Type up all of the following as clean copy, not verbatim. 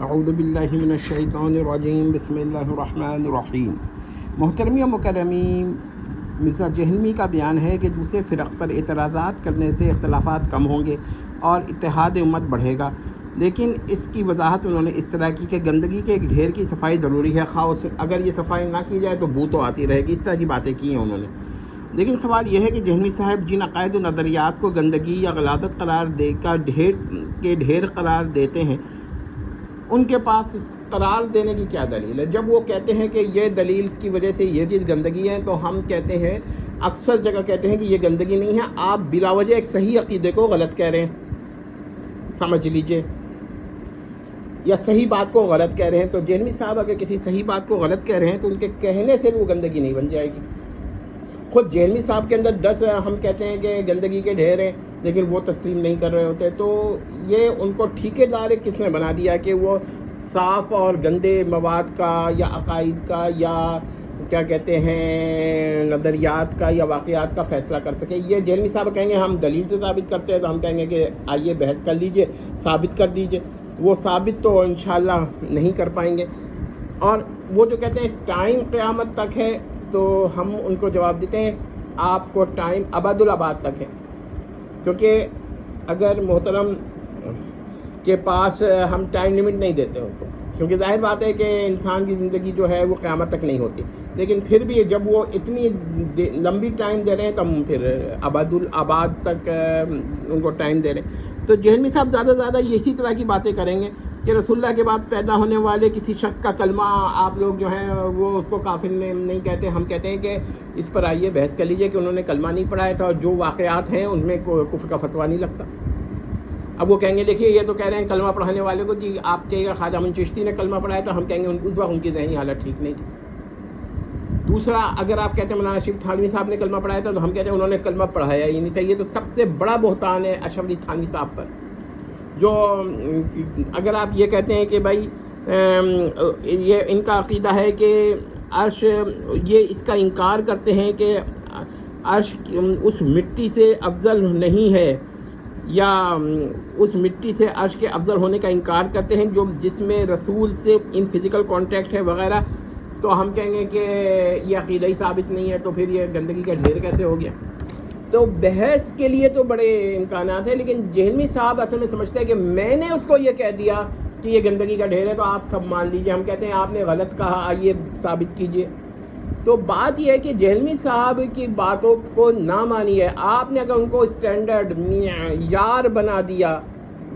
اعوذ باللہ من الشیطان الرجیم بسم اللہ الرحمن الرحیم۔ محترمی و مکرمی، مرزا جہلمی کا بیان ہے کہ دوسرے فرق پر اعتراضات کرنے سے اختلافات کم ہوں گے اور اتحاد امت بڑھے گا، لیکن اس کی وضاحت انہوں نے اس طرح کی کہ گندگی کے ایک ڈھیر کی صفائی ضروری ہے، خواہ اگر یہ صفائی نہ کی جائے تو بو تو آتی رہے گی۔ اس طرح کی باتیں کی ہیں انہوں نے۔ لیکن سوال یہ ہے کہ جہلمی صاحب جن عقائد و نظریات کو گندگی یا غلاظت قرار دے کر ڈھیر قرار دیتے ہیں، ان کے پاس قرار دینے کی کیا دلیل ہے؟ جب وہ کہتے ہیں کہ یہ دلیل اس کی وجہ سے یہ چیز گندگی ہے، تو ہم کہتے ہیں، اکثر جگہ کہتے ہیں کہ یہ گندگی نہیں ہے، آپ بلا وجہ ایک صحیح عقیدے کو غلط کہہ رہے ہیں، سمجھ لیجئے، یا صحیح بات کو غلط کہہ رہے ہیں۔ تو جہلمی صاحب اگر کسی صحیح بات کو غلط کہہ رہے ہیں تو ان کے کہنے سے وہ گندگی نہیں بن جائے گی۔ خود جہلمی صاحب کے اندر 10 ہم کہتے ہیں کہ گندگی کے ڈھیر ہیں، لیکن وہ تسلیم نہیں کر رہے ہوتے، تو یہ ان کو ٹھیکیدار کس نے بنا دیا کہ وہ صاف اور گندے مواد کا یا عقائد کا یا کیا کہتے ہیں نظریات کا یا واقعات کا فیصلہ کر سکے؟ یہ جہلمی صاحب کہیں گے ہم دلیل سے ثابت کرتے ہیں، تو ہم کہیں گے کہ آئیے بحث کر لیجئے، ثابت کر دیجئے۔ وہ ثابت تو انشاءاللہ نہیں کر پائیں گے۔ اور وہ جو کہتے ہیں ٹائم قیامت تک ہے، تو ہم ان کو جواب دیتے ہیں آپ کو ٹائم ابد الآباد تک ہے، کیونکہ اگر محترم کے پاس ہم ٹائم لمٹ نہیں دیتے ان کو، کیونکہ ظاہر بات ہے کہ انسان کی زندگی جو ہے وہ قیامت تک نہیں ہوتی، لیکن پھر بھی جب وہ اتنی لمبی ٹائم دے رہے ہیں تو ہم پھر ابد الآباد تک ان کو ٹائم دے رہے ہیں۔ تو جہلمی صاحب زیادہ سے زیادہ اسی طرح کی باتیں کریں گے کہ رسول اللہ کے بعد پیدا ہونے والے کسی شخص کا کلمہ آپ لوگ جو ہیں وہ اس کو کافر نہیں کہتے، ہم کہتے ہیں کہ اس پر آئیے بحث کر لیجئے کہ انہوں نے کلمہ نہیں پڑھایا تھا اور جو واقعات ہیں ان میں کفر کا فتویٰ نہیں لگتا۔ اب وہ کہیں گے دیکھیے یہ تو کہہ رہے ہیں کلمہ پڑھانے والے کو، جی آپ کہے گا خواجہ امین چشتی نے کلمہ پڑھایا تھا، ہم کہیں گے اس وقت ان کی ذہنی حالت ٹھیک نہیں تھی۔ دوسرا، اگر آپ کہتے ہیں مولانا اشرف تھانوی صاحب نے کلمہ پڑھایا تھا، تو ہم کہتے ہیں انہوں نے کلمہ پڑھایا ہی نہیں تھا۔ یہ تو سب سے بڑا بہتان ہے اشرف علی تھانوی صاحب پر، جو اگر آپ یہ کہتے ہیں کہ بھائی یہ ان کا عقیدہ ہے کہ عرش، یہ اس کا انکار کرتے ہیں کہ عرش اس مٹی سے افضل نہیں ہے، یا اس مٹی سے عرش کے افضل ہونے کا انکار کرتے ہیں جو جس میں رسول سے ان فزیکل کانٹیکٹ ہے وغیرہ، تو ہم کہیں گے کہ یہ عقیدہ ہی ثابت نہیں ہے، تو پھر یہ گندگی کا ڈھیر کیسے ہو گیا؟ تو بحث کے لیے تو بڑے امکانات ہیں، لیکن جہلمی صاحب اصل میں سمجھتے ہیں کہ میں نے اس کو یہ کہہ دیا کہ یہ گندگی کا ڈھیر ہے تو آپ سب مان لیجئے۔ ہم کہتے ہیں آپ نے غلط کہا، آئیے ثابت کیجئے۔ تو بات یہ ہے کہ جہلمی صاحب کی باتوں کو نہ مانیے، آپ نے اگر ان کو اسٹینڈرڈ معیار بنا دیا،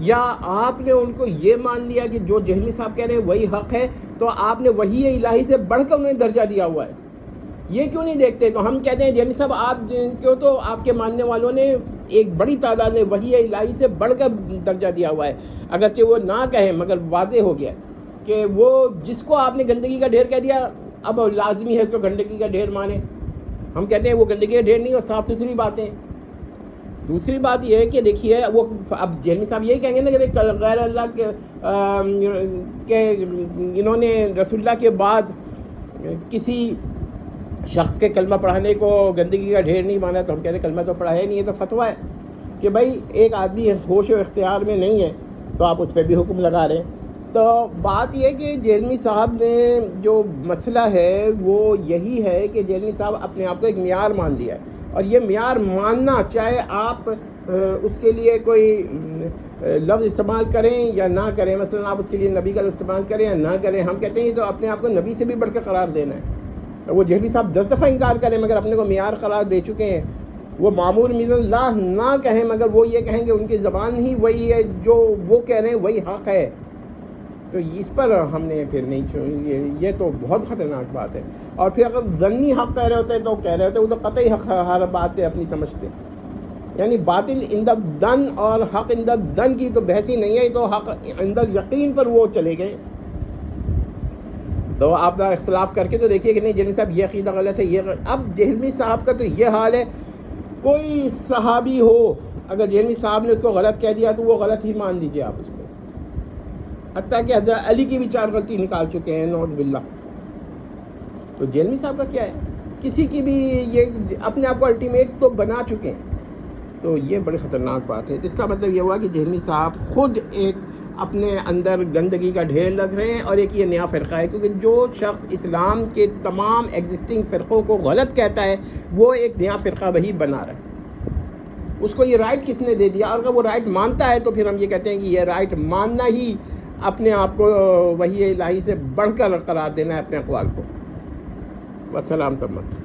یا آپ نے ان کو یہ مان لیا کہ جو جہلمی صاحب کہہ رہے ہیں وہی حق ہے، تو آپ نے وحی الہی سے بڑھ کر انہیں درجہ دیا ہوا ہے۔ یہ کیوں نہیں دیکھتے؟ تو ہم کہتے ہیں جہلمی صاحب آپ کیوں، تو آپ کے ماننے والوں نے ایک بڑی تعداد نے وحی الہی سے بڑھ کر درجہ دیا ہوا ہے، اگرچہ وہ نہ کہیں مگر واضح ہو گیا کہ وہ جس کو آپ نے گندگی کا ڈھیر کہہ دیا اب لازمی ہے اس کو گندگی کا ڈھیر مانے۔ ہم کہتے ہیں وہ گندگی کا ڈھیر نہیں، اور صاف ستھری باتیں۔ دوسری بات یہ ہے کہ دیکھیے وہ اب جہلمی صاحب یہی کہیں گے نا کہ غیر اللہ کے انہوں نے رسول اللہ کے بعد کسی شخص کے کلمہ پڑھانے کو گندگی کا ڈھیر نہیں مانا، تو ہم کہتے ہیں کلمہ تو پڑھایا نہیں ہے، تو فتویٰ ہے کہ بھائی ایک آدمی ہوش و اختیار میں نہیں ہے تو آپ اس پہ بھی حکم لگا رہے ہیں۔ تو بات یہ ہے کہ جہلمی صاحب نے جو مسئلہ ہے وہ یہی ہے کہ جہلمی صاحب اپنے آپ کو ایک معیار مان لیا ہے، اور یہ معیار ماننا، چاہے آپ اس کے لیے کوئی لفظ استعمال کریں یا نہ کریں، مثلا آپ اس کے لیے نبی کا لفظ استعمال کریں یا نہ کریں، ہم کہتے ہیں یہ تو اپنے آپ کو نبی سے بھی بڑھ کے قرار دینا ہے۔ وہ جہلمی صاحب 10 دفعہ انکار کریں مگر اپنے کو معیار قرار دے چکے ہیں۔ وہ معمول من اللہ نہ کہیں مگر وہ یہ کہیں کہ ان کی زبان ہی وہی ہے، جو وہ کہہ رہے ہیں وہی حق ہے، تو اس پر ہم نے پھر نہیں، یہ تو بہت خطرناک بات ہے۔ اور پھر اگر ظنی حق کہہ رہے ہوتے ہیں تو کہہ رہے ہوتے ہیں وہ تو قطعی حق ہر بات ہے اپنی سمجھتے، یعنی باطل عند الظن اور حق عند الظن کی تو بحث ہی نہیں ہے، تو حق عند الیقین پر وہ چلے گئے۔ تو آپ اختلاف کر کے تو دیکھیے کہ نہیں جہلمی صاحب یہ عقیدہ غلط ہے، یہ اب جہلمی صاحب کا تو یہ حال ہے، کوئی صحابی ہو اگر جہلمی صاحب نے اس کو غلط کہہ دیا تو وہ غلط ہی مان لیجیے آپ اس کو، حتیٰ کہ حضرت علی کی بھی 4 غلطی نکال چکے ہیں نعوذ باللہ۔ تو جہلمی صاحب کا کیا ہے، کسی کی بھی یہ اپنے آپ کو الٹیمیٹ تو بنا چکے ہیں، تو یہ بڑی خطرناک بات ہے۔ اس کا مطلب یہ ہوا کہ جہلمی صاحب خود ایک اپنے اندر گندگی کا ڈھیر لگ رہے ہیں، اور ایک یہ نیا فرقہ ہے، کیونکہ جو شخص اسلام کے تمام ایگزسٹنگ فرقوں کو غلط کہتا ہے وہ ایک نیا فرقہ وہی بنا رہا ہے۔ اس کو یہ رائٹ کس نے دے دیا؟ اور اگر وہ رائٹ مانتا ہے تو پھر ہم یہ کہتے ہیں کہ یہ رائٹ ماننا ہی اپنے آپ کو وحی الہی سے بڑھ کر قرار دینا ہے اپنے اقوال کو۔ والسلام تمت۔